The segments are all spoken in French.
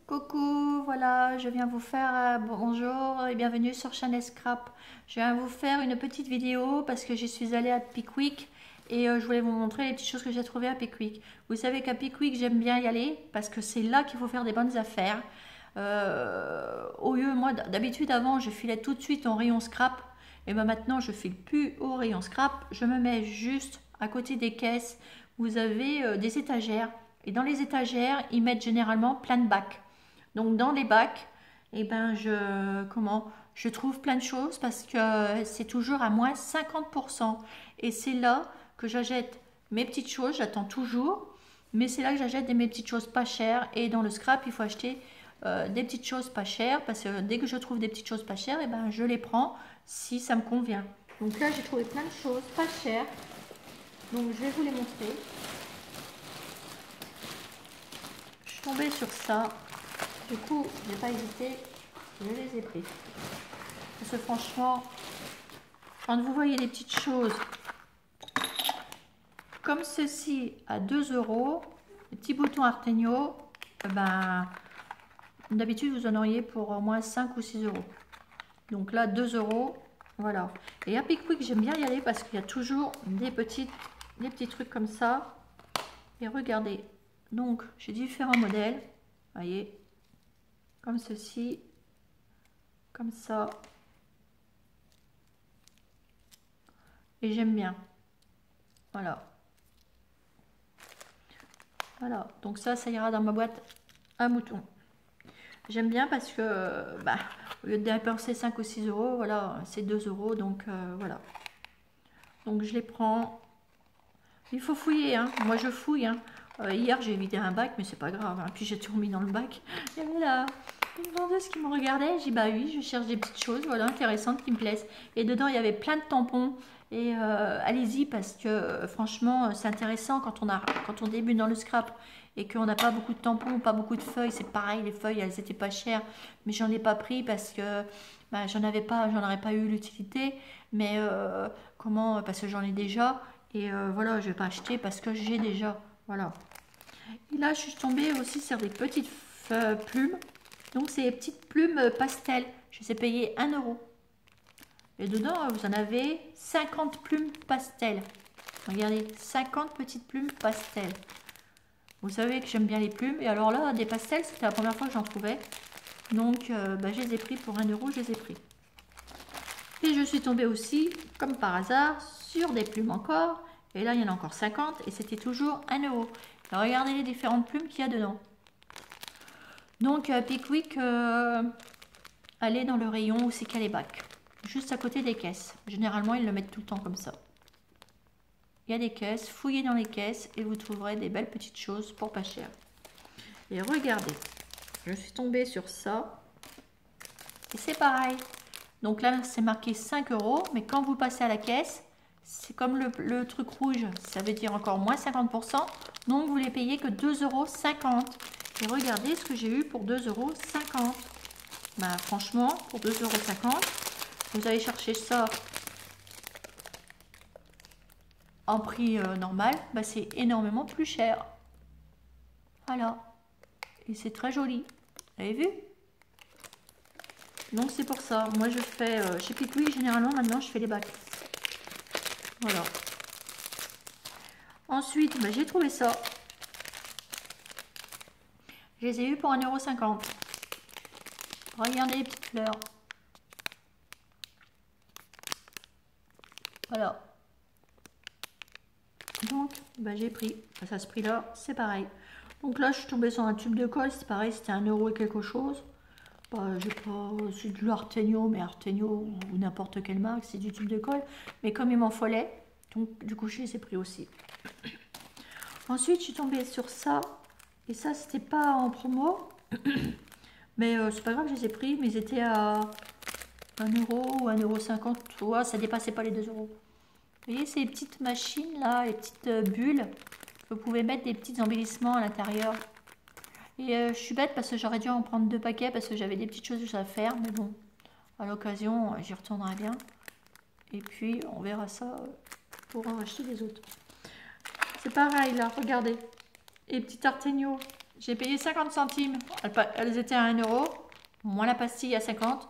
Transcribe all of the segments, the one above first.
Coucou, voilà, je viens vous faire bonjour et bienvenue sur Chanel Scrap. Je viens vous faire une petite vidéo parce que je suis allée à Pickwick et je voulais vous montrer les petites choses que j'ai trouvées à Pickwick. Vous savez qu'à Pickwick, j'aime bien y aller parce que c'est là qu'il faut faire des bonnes affaires. Au lieu, moi, d'habitude, avant, je filais tout de suite en rayon scrap. Et ben maintenant, je file plus au rayon scrap. Je me mets juste à côté des caisses. Vous avez des étagères. Et dans les étagères, ils mettent généralement plein de bacs. Donc dans les bacs, eh ben je trouve plein de choses parce que c'est toujours à moins 50%. Et c'est là que j'achète mes petites choses, j'attends toujours, mais c'est là que j'achète mes petites choses pas chères. Et dans le scrap, il faut acheter des petites choses pas chères parce que dès que je trouve des petites choses pas chères, eh ben je les prends si ça me convient. Donc là, j'ai trouvé plein de choses pas chères. Donc je vais vous les montrer. Je suis tombée sur ça. Du coup, j'ai pas hésité, je les ai pris. Parce que franchement, quand vous voyez des petites choses comme ceci à 2 euros, les petits boutons Artegno, ben, d'habitude vous en auriez pour au moins 5 ou 6 euros. Donc là, 2 euros, voilà. Et à Pickwick, j'aime bien y aller parce qu'il y a toujours des petits trucs comme ça. Et regardez, donc j'ai différents modèles, voyez, comme ceci, comme ça. Et j'aime bien. Voilà. Voilà. Donc ça ira dans ma boîte à moutons. J'aime bien parce que, au lieu de dépenser 5 ou 6 euros, voilà, c'est 2 euros. Donc, voilà. Donc, je les prends. Il faut fouiller, hein. Moi, je fouille, hein. Hier, j'ai vidé un bac, mais c'est pas grave, hein. Puis, j'ai tout remis dans le bac. Il y avait là une vendeuse qui me regardait. J'ai dit, bah oui, je cherche des petites choses, voilà, intéressantes qui me plaisent. Et dedans, il y avait plein de tampons. Et allez-y parce que franchement, c'est intéressant quand on débute dans le scrap et qu'on n'a pas beaucoup de tampons, pas beaucoup de feuilles. C'est pareil, les feuilles, elles étaient pas chères, mais j'en ai pas pris parce que j'en aurais pas eu l'utilité. Mais parce que j'en ai déjà. Et voilà, je vais pas acheter parce que j'ai déjà. Voilà. Et là, je suis tombée aussi sur des petites plumes. Donc, c'est des petites plumes pastel. Je les ai payées 1 euro. Et dedans, vous en avez 50 plumes pastel. Regardez, 50 petites plumes pastel. Vous savez que j'aime bien les plumes. Et alors là, des pastels, c'était la première fois que j'en trouvais. Donc, je les ai pris pour 1 euro, je les ai pris. Et je suis tombée aussi, comme par hasard, sur des plumes encore. Et là, il y en a encore 50 et c'était toujours 1 euro. Alors, regardez les différentes plumes qu'il y a dedans. Donc, Pickwick, allez dans le rayon où c'est qu'il y a les bacs. Juste à côté des caisses. Généralement, ils le mettent tout le temps comme ça. Il y a des caisses, fouillez dans les caisses et vous trouverez des belles petites choses pour pas cher. Et regardez, je suis tombée sur ça. Et c'est pareil. Donc là, c'est marqué 5 euros, mais quand vous passez à la caisse, c'est comme le truc rouge, ça veut dire encore moins 50%. Donc vous les payez que 2,50 euros. Et regardez ce que j'ai eu pour 2,50 euros. Franchement, pour 2,50 euros, vous allez chercher ça en prix normal, c'est énormément plus cher. Voilà. Et c'est très joli. Vous avez vu? Donc c'est pour ça. Moi je fais chez Pickwick, généralement maintenant je fais les bacs. Voilà. Ensuite, j'ai trouvé ça. Je les ai eu pour 1,50 €. Regardez les petites fleurs. Voilà. Donc, j'ai pris. À ce prix-là, c'est pareil. Donc là, je suis tombée sur un tube de colle. C'est pareil, c'était 1 euro et quelque chose. J'ai pas, c'est du Artegno, mais Artegno ou n'importe quelle marque, c'est du tube de colle. Mais comme il m'en fallait, donc du coup, je les ai pris aussi. Ensuite, je suis tombée sur ça. Et ça, c'était pas en promo. Mais c'est pas grave, je les ai pris. Mais ils étaient à 1 euro ou 1,50 €. Ouais, ça dépassait pas les 2 euros. Vous voyez ces petites machines là, les petites bulles. Vous pouvez mettre des petits embellissements à l'intérieur. Et je suis bête parce que j'aurais dû en prendre 2 paquets parce que j'avais des petites choses à faire. Mais bon, à l'occasion, j'y retournerai bien. Et puis, on verra ça pour en acheter les autres. C'est pareil là, regardez. Et petit Artegno. J'ai payé 50 centimes. Elles étaient à 1 euro. Moins la pastille à 50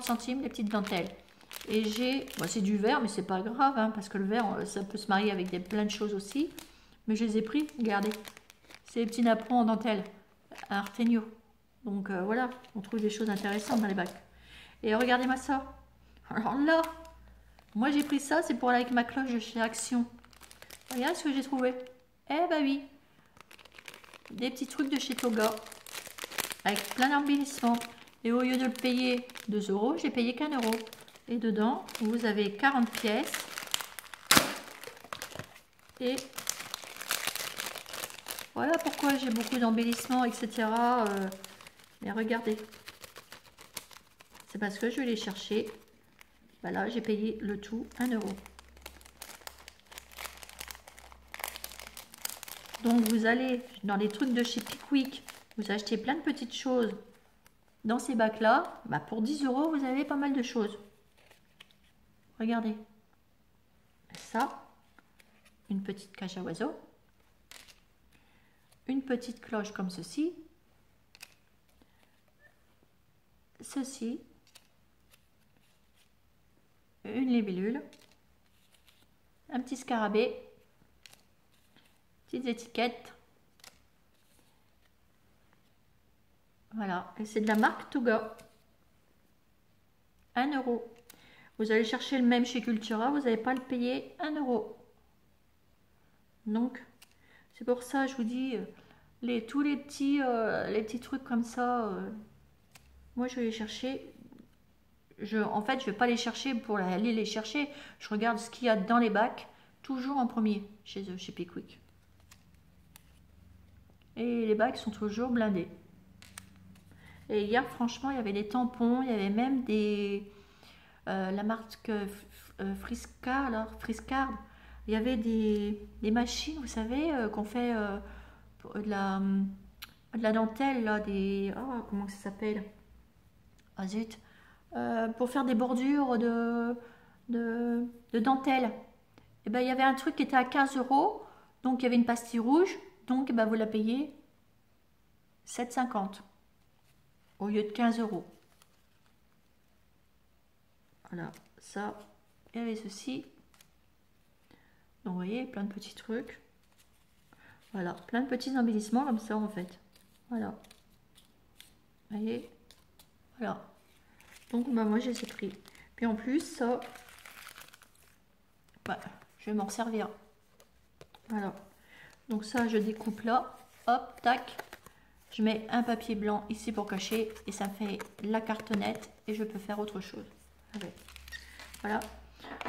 centimes, les petites dentelles. Et j'ai, bon, c'est du verre, mais c'est pas grave, hein, parce que le verre, ça peut se marier avec plein de choses aussi. Mais je les ai pris, regardez. C'est les petits napperons en dentelle, à Artemio. Donc voilà, on trouve des choses intéressantes dans les bacs. Et regardez-moi ça. Alors là, moi j'ai pris ça, c'est pour aller avec ma cloche de chez Action. Regardez ce que j'ai trouvé. Eh bah oui, des petits trucs de chez Toga, avec plein d'embellissements. Et au lieu de le payer 2 euros, j'ai payé qu'1 euro. Et dedans, vous avez 40 pièces. Et voilà pourquoi j'ai beaucoup d'embellissements, etc. Mais regardez. C'est parce que je vais les chercher. Voilà, j'ai payé le tout 1 euro. Donc vous allez dans les trucs de chez Pickwick, vous achetez plein de petites choses dans ces bacs-là. Bah pour 10 euros, vous avez pas mal de choses. Regardez. Ça, une petite cage à oiseaux. Une petite cloche comme ceci. Ceci. Une libellule. Un petit scarabée. Petites étiquettes. Voilà. Et c'est de la marque Toga. 1 euro. Vous allez chercher le même chez Cultura, vous n'allez pas le payer 1 euro. Donc, c'est pour ça, je vous dis, tous les petits trucs comme ça, moi je vais les chercher. En fait, je ne vais pas les chercher pour aller les chercher. Je regarde ce qu'il y a dans les bacs, toujours en premier chez eux, chez Pickwick. Et les bacs sont toujours blindés. Et hier, franchement, il y avait des tampons, il y avait même la marque Frisca, alors Friscard. Il y avait des machines, vous savez, qu'on fait de la dentelle, là, comment ça s'appelle? Ah zut. Pour faire des bordures de dentelle. Et ben, il y avait un truc qui était à 15 euros, donc il y avait une pastille rouge, donc ben, vous la payez 7,50 au lieu de 15 euros. Voilà, ça, il y avait ceci. Donc vous voyez, plein de petits trucs. Voilà, plein de petits embellissements comme ça en fait. Voilà. Vous voyez. Voilà. Donc bah, moi je les ai pris. Puis en plus, ça, bah, je vais m'en servir. Voilà. Donc ça, je découpe là. Hop, tac. Je mets un papier blanc ici pour cacher. Et ça me fait la cartonnette. Et je peux faire autre chose avec. Voilà.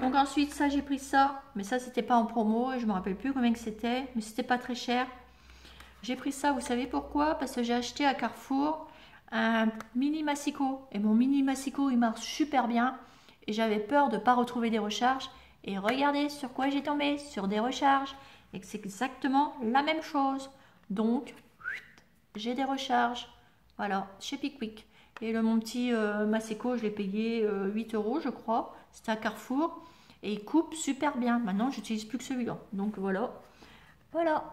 Donc ensuite, ça, j'ai pris ça. Mais ça, c'était pas en promo. Et je me rappelle plus combien que c'était. Mais c'était pas très cher. J'ai pris ça, vous savez pourquoi? Parce que j'ai acheté à Carrefour un mini massicot. Et mon mini massicot, il marche super bien. Et j'avais peur de ne pas retrouver des recharges. Et regardez sur quoi j'ai tombé. Sur des recharges. Et que c'est exactement la même chose. Donc, j'ai des recharges. Voilà, chez Pickwick. Et mon petit massicot, je l'ai payé 8 euros, je crois. C'était à Carrefour. Et il coupe super bien. Maintenant, j'utilise plus que celui-là. Donc voilà. Voilà.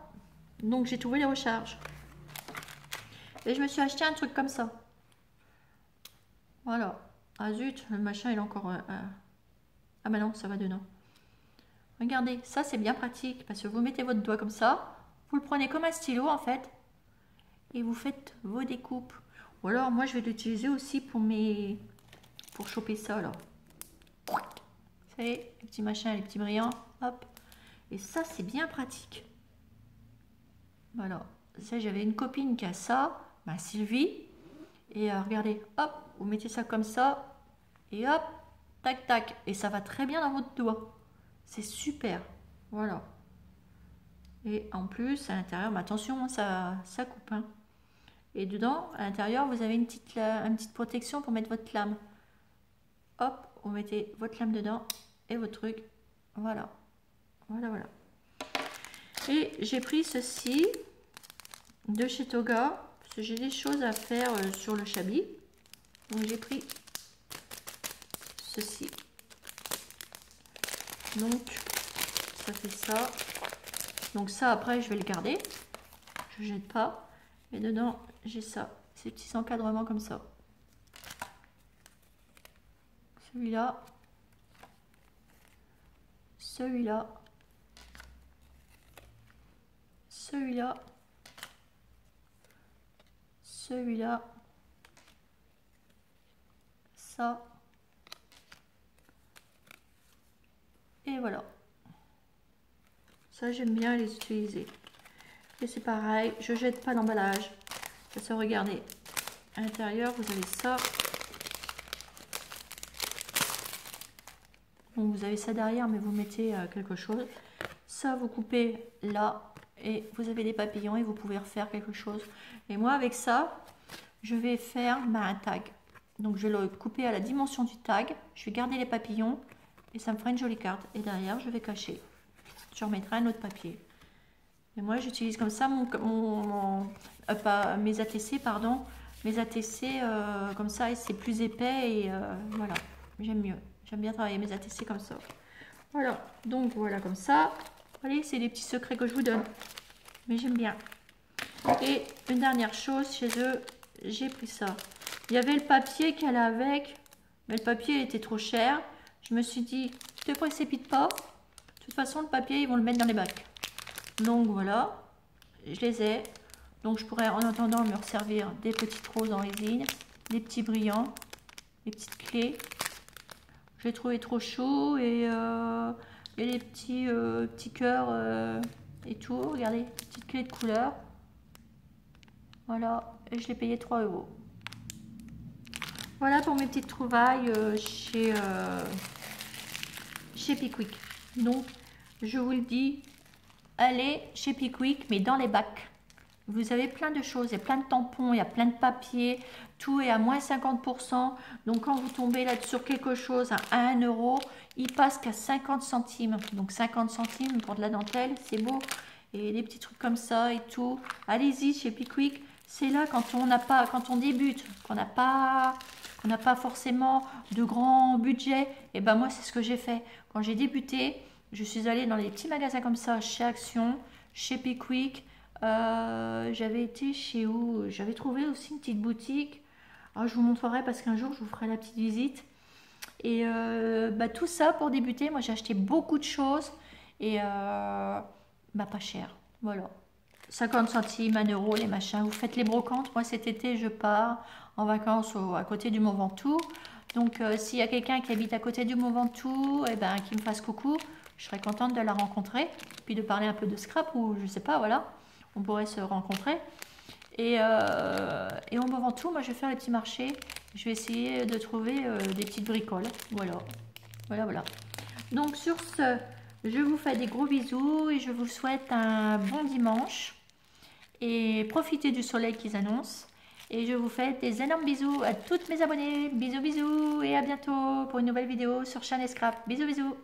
Donc j'ai trouvé les recharges. Et je me suis acheté un truc comme ça. Voilà. Ah zut, le machin il est encore... Ah bah non, ça va dedans. Regardez, ça c'est bien pratique. Parce que vous mettez votre doigt comme ça. Vous le prenez comme un stylo en fait. Et vous faites vos découpes. Ou alors moi je vais l'utiliser aussi pour choper ça là. Vous savez, les petits machins, les petits brillants. Hop. Et ça c'est bien pratique. Voilà, ça j'avais une copine qui a ça, ma Sylvie, et regardez, hop, vous mettez ça comme ça, et hop, tac tac, et ça va très bien dans votre doigt, c'est super, voilà. Et en plus, à l'intérieur, mais attention, ça coupe, hein. Et dedans, à l'intérieur, vous avez une petite protection pour mettre votre lame. Hop, vous mettez votre lame dedans, et votre truc, voilà, voilà, voilà. Et j'ai pris ceci de chez Toga, parce que j'ai des choses à faire sur le Chabi. Donc j'ai pris ceci. Donc ça fait ça. Donc ça après je vais le garder. Je ne jette pas. Et dedans, j'ai ça, ces petits encadrements comme ça. Celui-là. Celui-là. Celui-là. Celui-là. Ça. Et voilà. Ça, j'aime bien les utiliser. Et c'est pareil, je jette pas l'emballage. Ça se regardez. À l'intérieur, vous avez ça. Donc vous avez ça derrière, mais vous mettez quelque chose. Ça, vous coupez là et vous avez des papillons et vous pouvez refaire quelque chose. Et moi, avec ça, je vais faire un tag. Donc je vais le couper à la dimension du tag. Je vais garder les papillons et ça me fera une jolie carte. Et derrière, je vais cacher. Je remettrai un autre papier. Et moi, j'utilise comme ça mes ATC, pardon. Mes ATC, comme ça, c'est plus épais et voilà, j'aime mieux. J'aime bien travailler mes ATC comme ça. Voilà, donc voilà comme ça. Allez, c'est des petits secrets que je vous donne. Mais j'aime bien. Et une dernière chose, chez eux, j'ai pris ça. Il y avait le papier qu'elle a avec, mais le papier était trop cher. Je me suis dit, ne te précipite pas. De toute façon, le papier, ils vont le mettre dans les bacs. Donc voilà, je les ai. Donc je pourrais en attendant me resservir des petites roses en résine, des petits brillants, des petites clés. Je l'ai trouvé trop chaud et les petits cœurs et tout. Regardez, petites clés de couleur. Voilà, et je l'ai payé 3 €. Voilà pour mes petites trouvailles chez Pickwick. Donc, je vous le dis, allez chez Pickwick, mais dans les bacs. Vous avez plein de choses, il y a plein de tampons, il y a plein de papiers, tout est à moins 50%. Donc quand vous tombez là sur quelque chose à 1 €, il passe qu'à 50 centimes. Donc 50 centimes pour de la dentelle, c'est beau. Et des petits trucs comme ça et tout. Allez-y chez Pickwick. C'est là quand on débute, qu'on n'a pas forcément de grands budgets. Et ben moi c'est ce que j'ai fait. Quand j'ai débuté, je suis allée dans les petits magasins comme ça, chez Action, chez Pickwick. J'avais été chez où? J'avais trouvé aussi une petite boutique. Alors, je vous montrerai parce qu'un jour je vous ferai la petite visite. Et tout ça pour débuter, moi j'ai acheté beaucoup de choses et pas cher. Voilà. 50 centimes, 1 € les machins. Vous faites les brocantes. Moi cet été je pars en vacances à côté du Mont Ventoux. Donc s'il y a quelqu'un qui habite à côté du Mont Ventoux, et qui me fasse coucou. Je serais contente de la rencontrer. Puis de parler un peu de scrap ou je sais pas, voilà. On pourrait se rencontrer. Et au Mont Ventoux, moi je vais faire les petits marchés. Je vais essayer de trouver des petites bricoles. Voilà. Voilà, voilà. Donc sur ce, je vous fais des gros bisous et je vous souhaite un bon dimanche. Et profitez du soleil qu'ils annoncent. Et je vous fais des énormes bisous à toutes mes abonnés. Bisous, bisous et à bientôt pour une nouvelle vidéo sur Shane et Scrap. Bisous, bisous.